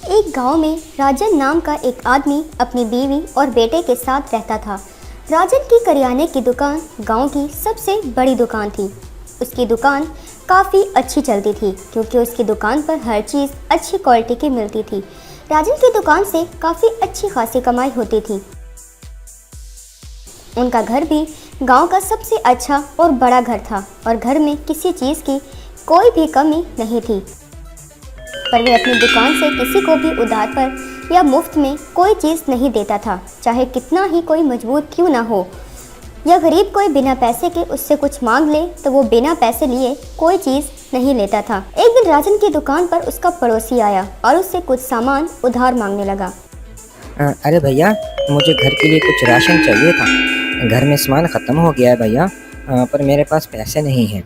एक गांव में राजन नाम का एक आदमी अपनी बीवी और बेटे के साथ रहता था। राजन की करियाने की दुकान गांव की सबसे बड़ी दुकान थी। उसकी दुकान काफ़ी अच्छी चलती थी क्योंकि उसकी दुकान पर हर चीज़ अच्छी क्वालिटी की मिलती थी। राजन की दुकान से काफ़ी अच्छी खासी कमाई होती थी। उनका घर भी गांव का सबसे अच्छा और बड़ा घर था और घर में किसी चीज़ की कोई भी कमी नहीं थी। पर वे अपनी दुकान से किसी को भी उधार पर या मुफ्त में कोई चीज़ नहीं देता था, चाहे कितना ही कोई मजबूर क्यों ना हो या गरीब कोई बिना पैसे के उससे कुछ मांग ले तो वो बिना पैसे लिए कोई चीज़ नहीं लेता था। एक दिन राजन की दुकान पर उसका पड़ोसी आया और उससे कुछ सामान उधार मांगने लगा। अरे भैया, मुझे घर के लिए कुछ राशन चाहिए था। घर में सामान ख़त्म हो गया है भैया, पर मेरे पास पैसे नहीं हैं।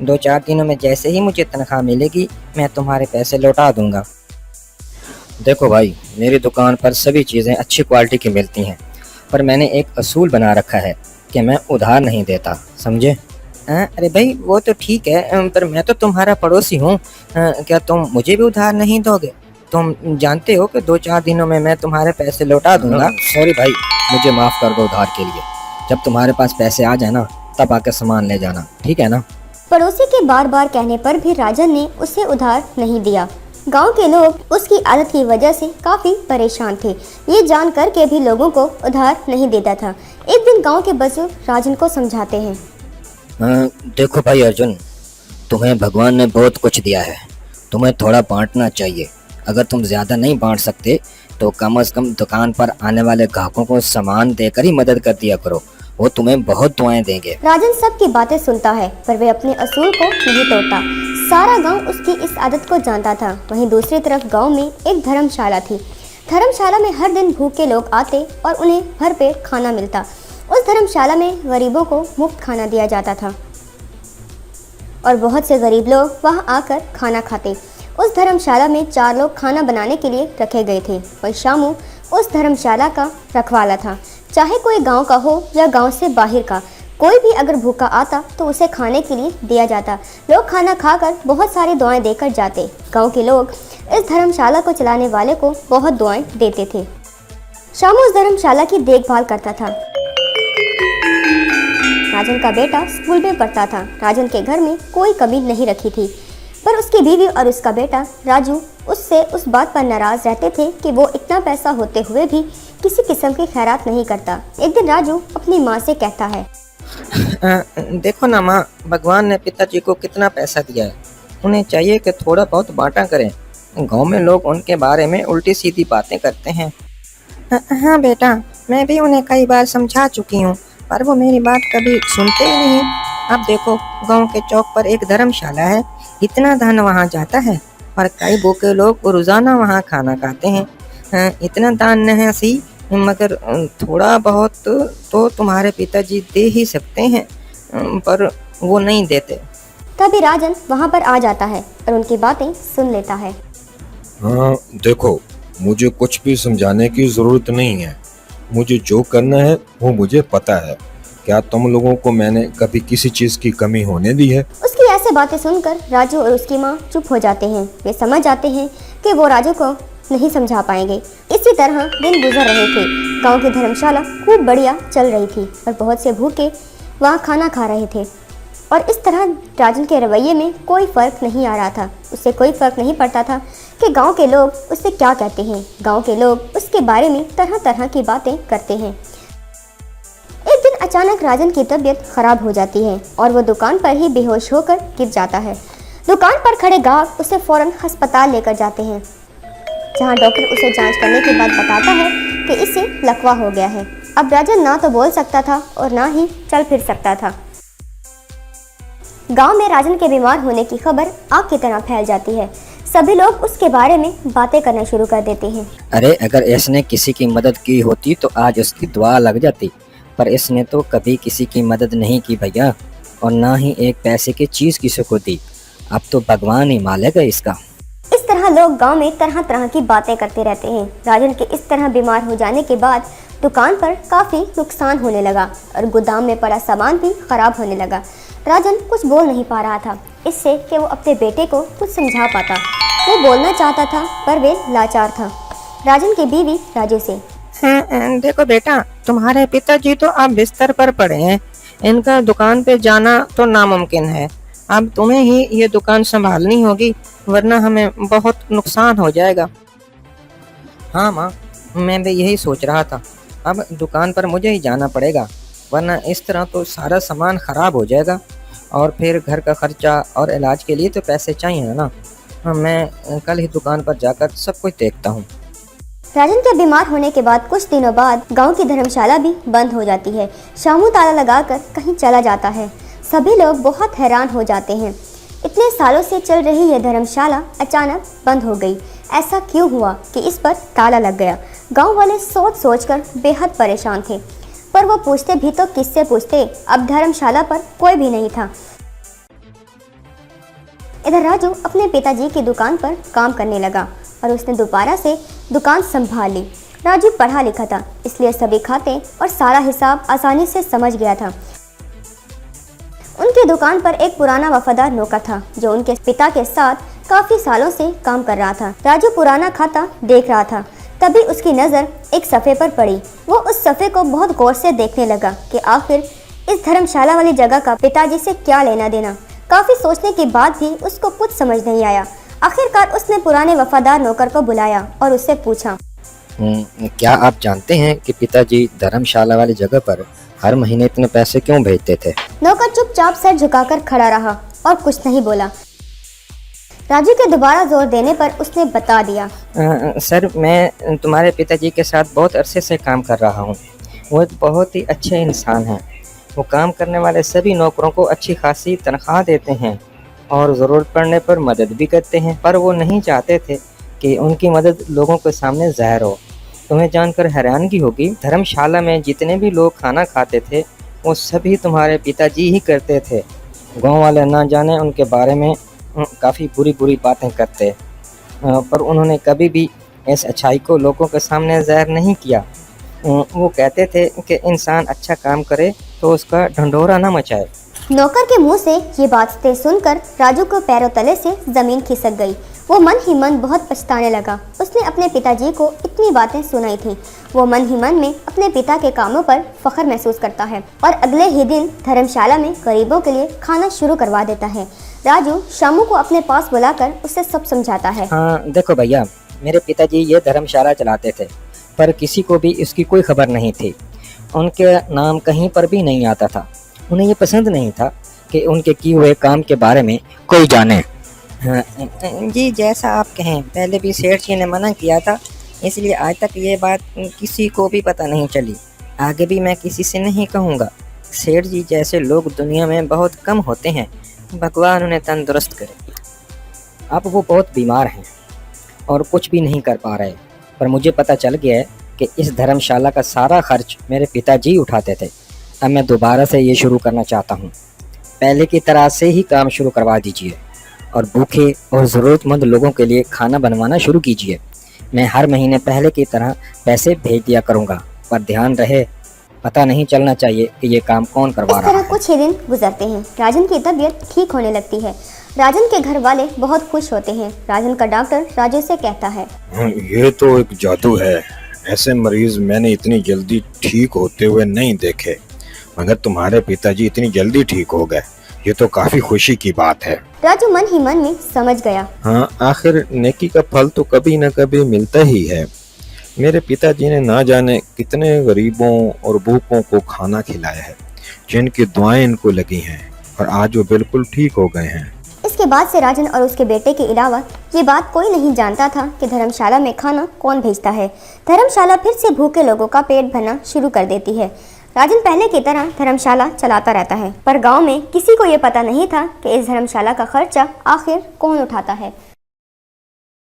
2-4 दिनों में जैसे ही मुझे तनख्वाह मिलेगी मैं तुम्हारे पैसे लौटा दूंगा। देखो भाई, मेरी दुकान पर सभी चीज़ें अच्छी क्वालिटी की मिलती हैं, पर मैंने एक असूल बना रखा है कि मैं उधार नहीं देता, समझे? अरे भाई, वो तो ठीक है, पर मैं तो तुम्हारा पड़ोसी हूँ। क्या तुम मुझे भी उधार नहीं दोगे? तुम जानते हो कि 2-4 दिनों में मैं तुम्हारे पैसे लौटा दूंगा। सॉरी भाई, मुझे माफ़ कर दो उधार के लिए। जब तुम्हारे पास पैसे आ जाए ना, तब आकर सामान ले जाना, ठीक है ना? पड़ोसी के बार बार कहने पर भी राजन ने उसे उधार नहीं दिया। गांव के लोग उसकी आदत की वजह से काफ़ी परेशान थे। ये जान कर के भी लोगों को उधार नहीं देता था। एक दिन गांव के बुजुर्ग राजन को समझाते हैं। देखो भाई अर्जुन, तुम्हें भगवान ने बहुत कुछ दिया है, तुम्हें थोड़ा बांटना चाहिए। अगर तुम ज़्यादा नहीं बांट सकते तो कम से कम दुकान पर आने वाले ग्राहकों को सामान देकर ही मदद कर दिया करो, वो तुम्हें बहुत दुआएं देंगे। राजन सबकी बातें सुनता है पर वे अपने असूल को नहीं तोड़ता। सारा गांव उसकी इस आदत को जानता था। वहीं दूसरी तरफ गांव में एक धर्मशाला थी। धर्मशाला में हर दिन भूखे लोग आते और उन्हें भर पेट खाना मिलता। उस धर्मशाला में गरीबों को मुफ्त खाना दिया जाता था और बहुत से गरीब लोग वहां आकर खाना खाते। उस धर्मशाला में 4 लोग खाना बनाने के लिए रखे गए थे और शामू उस धर्मशाला का रखवाला था। चाहे कोई गांव का हो या गांव से बाहर का, कोई भी अगर भूखा आता तो उसे खाने के लिए दिया जाता। लोग खाना खाकर बहुत सारी दुआएं देकर जाते। गांव के लोग इस धर्मशाला को चलाने वाले को बहुत दुआएं देते थे। शामू उस धर्मशाला की देखभाल करता था। राजन का बेटा स्कूल में पढ़ता था। राजन के घर में कोई कमी नहीं रखी थी, पर उसकी बीवी और उसका बेटा राजू उससे उस बात पर नाराज रहते थे कि वो इतना पैसा होते हुए भी किसी किस्म की खैरात नहीं करता। एक दिन राजू अपनी माँ से कहता है, देखो ना माँ, भगवान ने पिताजी को कितना पैसा दिया है, उन्हें चाहिए कि थोड़ा बहुत बांटा करें। गांव में लोग उनके बारे में उल्टी सीधी बातें करते हैं। हाँ बेटा, मैं भी उन्हें कई बार समझा चुकी हूँ, पर वो मेरी बात कभी सुनते ही नहीं। अब देखो, गांव के चौक पर एक धर्मशाला है, इतना धन वहाँ जाता है और कई भूखे लोग रोजाना वहाँ खाना खाते हैं। इतना दान नहीं सी, मगर थोड़ा बहुत तो तुम्हारे पिताजी दे ही सकते हैं, पर वो नहीं देते। तभी राजन वहाँ पर आ जाता है और उनकी बातें सुन लेता है। हाँ देखो, मुझे कुछ भी समझाने की ज़रूरत नहीं है। मुझे जो करना है वो मुझे पता है। क्या तुम लोगों को मैंने कभी किसी चीज़ की कमी होने दी है? उसकी ऐसे बातें सुनकर राजू और उसकी माँ चुप हो जाते हैं। वे समझ जाते हैं कि वो राजू को नहीं समझा पाएंगे। इसी तरह दिन गुजर रहे थे। गांव की धर्मशाला खूब बढ़िया चल रही थी और बहुत से भूखे वहाँ खाना खा रहे थे और इस तरह राजन के रवैये में कोई फ़र्क नहीं आ रहा था। उससे कोई फ़र्क नहीं पड़ता था कि गांव के लोग उससे क्या कहते हैं। गांव के लोग उसके बारे में तरह तरह की बातें करते हैं। एक दिन अचानक राजन की तबीयत खराब हो जाती है और वो दुकान पर ही बेहोश होकर गिर जाता है। दुकान पर खड़े ग्राहक उसे फौरन अस्पताल लेकर जाते हैं, जहां डॉक्टर उसे जांच करने के बाद बताता है कि इसे लकवा हो गया है। अब राजन ना तो बोल सकता था और ना ही चल फिर सकता था। गांव में राजन के बीमार होने की खबर आग की तरह फैल जाती है। सभी लोग उसके बारे में बातें करना शुरू कर देते हैं। अरे, अगर इसने किसी की मदद की होती तो आज उसकी दुआ लग जाती, पर इसने तो कभी किसी की मदद नहीं की भैया, और ना ही एक पैसे की चीज़ किसी को दी। अब तो भगवान ही मालेगा इसका। इस तरह लोग गांव में तरह तरह की बातें करते रहते हैं। राजन के इस तरह बीमार हो जाने के बाद दुकान पर काफ़ी नुकसान होने लगा और गोदाम में पड़ा सामान भी खराब होने लगा। राजन कुछ बोल नहीं पा रहा था, इससे कि वो अपने बेटे को कुछ समझा पाता। वो बोलना चाहता था पर वे लाचार था। राजन की बीवी राजू से, देखो बेटा, तुम्हारे पिताजी तो अब बिस्तर पर पड़े हैं। इनका दुकान पे जाना तो नामुमकिन है। अब तुम्हें ही ये दुकान संभालनी होगी, वरना हमें बहुत नुकसान हो जाएगा। हाँ माँ, मैं भी यही सोच रहा था। अब दुकान पर मुझे ही जाना पड़ेगा, वरना इस तरह तो सारा सामान खराब हो जाएगा और फिर घर का खर्चा और इलाज के लिए तो पैसे चाहिए ना। हाँ, मैं कल ही दुकान पर जाकर सब कुछ देखता हूँ। राजन के बीमार होने के बाद कुछ दिनों बाद गांव की धर्मशाला भी बंद हो जाती है। शामू ताला लगाकर कहीं चला जाता है। सभी लोग बहुत हैरान हो जाते हैं। इतने सालों से चल रही यह धर्मशाला अचानक बंद हो गई। ऐसा क्यों हुआ कि इस पर ताला लग गया? गांव वाले सोच सोचकर बेहद परेशान थे, पर वो पूछते भी तो किससे पूछते। अब धर्मशाला पर कोई भी नहीं था। इधर राजू अपने पिताजी की दुकान पर काम करने लगा और उसने दोबारा से दुकान संभाल ली। राजू पढ़ा लिखा था, इसलिए सभी खाते और सारा हिसाब आसानी से समझ गया था। उनकी दुकान पर एक पुराना वफादार नौकर था जो उनके पिता के साथ काफी सालों से काम कर रहा था। राजू पुराना खाता देख रहा था, तभी उसकी नजर एक सफ़े पर पड़ी। वो उस सफ़े को बहुत गौर से देखने लगा कि आखिर इस धर्मशाला वाली जगह का पिताजी से क्या लेना देना। काफी सोचने के बाद भी उसको कुछ समझ नहीं आया। आखिरकार उसने पुराने वफादार नौकर को बुलाया और उससे पूछा, क्या आप जानते हैं कि पिताजी धर्मशाला वाली जगह पर हर महीने इतने पैसे क्यों भेजते थे? नौकर चुपचाप सर झुकाकर खड़ा रहा और कुछ नहीं बोला। राजू के दोबारा जोर देने पर उसने बता दिया, सर, मैं तुम्हारे पिताजी के साथ बहुत अरसे से काम कर रहा हूँ। वो एक बहुत ही अच्छे इंसान हैं। वो काम करने वाले सभी नौकरों को अच्छी खासी तनख्वाह देते हैं और ज़रूरत पड़ने पर मदद भी करते हैं, पर वो नहीं चाहते थे कि उनकी मदद लोगों के सामने ज़ाहिर हो। तुम्हें जानकर हैरानगी होगी, धर्मशाला में जितने भी लोग खाना खाते थे वो सभी तुम्हारे पिताजी ही करते थे। गांव वाले ना जाने उनके बारे में काफ़ी बुरी बुरी बातें करते, पर उन्होंने कभी भी इस अच्छाई को लोगों के सामने ज़ाहिर नहीं किया। वो कहते थे कि इंसान अच्छा काम करे तो उसका ढंढोरा ना मचाए। नौकर के मुंह से ये बातें सुनकर राजू को पैरों तले से जमीन खिसक गई। वो मन ही मन बहुत पछताने लगा। उसने अपने पिताजी को इतनी बातें सुनाई थी। वो मन ही मन में अपने पिता के कामों पर फख्र महसूस करता है और अगले ही दिन धर्मशाला में गरीबों के लिए खाना शुरू करवा देता है। राजू शामू को अपने पास बुलाकर उसे सब समझाता है। हाँ, देखो भैया, मेरे पिताजी ये धर्मशाला चलाते थे, पर किसी को भी इसकी कोई खबर नहीं थी। उनके नाम कहीं पर भी नहीं आता था। उन्हें ये पसंद नहीं था कि उनके किए हुए काम के बारे में कोई जाने। हाँ, जी, जैसा आप कहें। पहले भी सेठ जी ने मना किया था, इसलिए आज तक ये बात किसी को भी पता नहीं चली। आगे भी मैं किसी से नहीं कहूँगा। सेठ जी जैसे लोग दुनिया में बहुत कम होते हैं। भगवान उन्हें तंदुरुस्त करे। अब वो बहुत बीमार हैं और कुछ भी नहीं कर पा रहे, पर मुझे पता चल गया है कि इस धर्मशाला का सारा खर्च मेरे पिताजी उठाते थे। अब मैं दोबारा से ये शुरू करना चाहता हूँ। पहले की तरह से ही काम शुरू करवा दीजिए और भूखे और ज़रूरतमंद लोगों के लिए खाना बनवाना शुरू कीजिए। मैं हर महीने पहले की तरह पैसे भेज दिया करूँगा, पर ध्यान रहे, पता नहीं चलना चाहिए कि ये काम कौन करवा रहा है। इस तरह कुछ ही दिन गुजरते हैं। राजन की तबीयत ठीक होने लगती है। राजन के घर वाले बहुत खुश होते हैं। राजन का डॉक्टर राजू से कहता है, ये तो एक जादू है। ऐसे मरीज मैंने इतनी जल्दी ठीक होते हुए नहीं देखे, मगर तुम्हारे पिताजी इतनी जल्दी ठीक हो गए, ये तो काफी खुशी की बात है। राजू मन ही मन में समझ गया। हाँ, आखिर नेकी का फल तो कभी न कभी मिलता ही है। मेरे पिताजी ने ना जाने कितने गरीबों और भूखों को खाना खिलाया है, जिनकी दुआएं इनको लगी हैं, और आज वो बिल्कुल ठीक हो गए हैं। इसके बाद से राजन और उसके बेटे के अलावा ये बात कोई नहीं जानता था कि धर्मशाला में खाना कौन भेजता है। धर्मशाला फिर से भूखे लोगों का पेट भरना शुरू कर देती है। राजन पहले की तरह धर्मशाला चलाता रहता है, पर गांव में किसी को ये पता नहीं था कि इस धर्मशाला का खर्चा आखिर कौन उठाता है।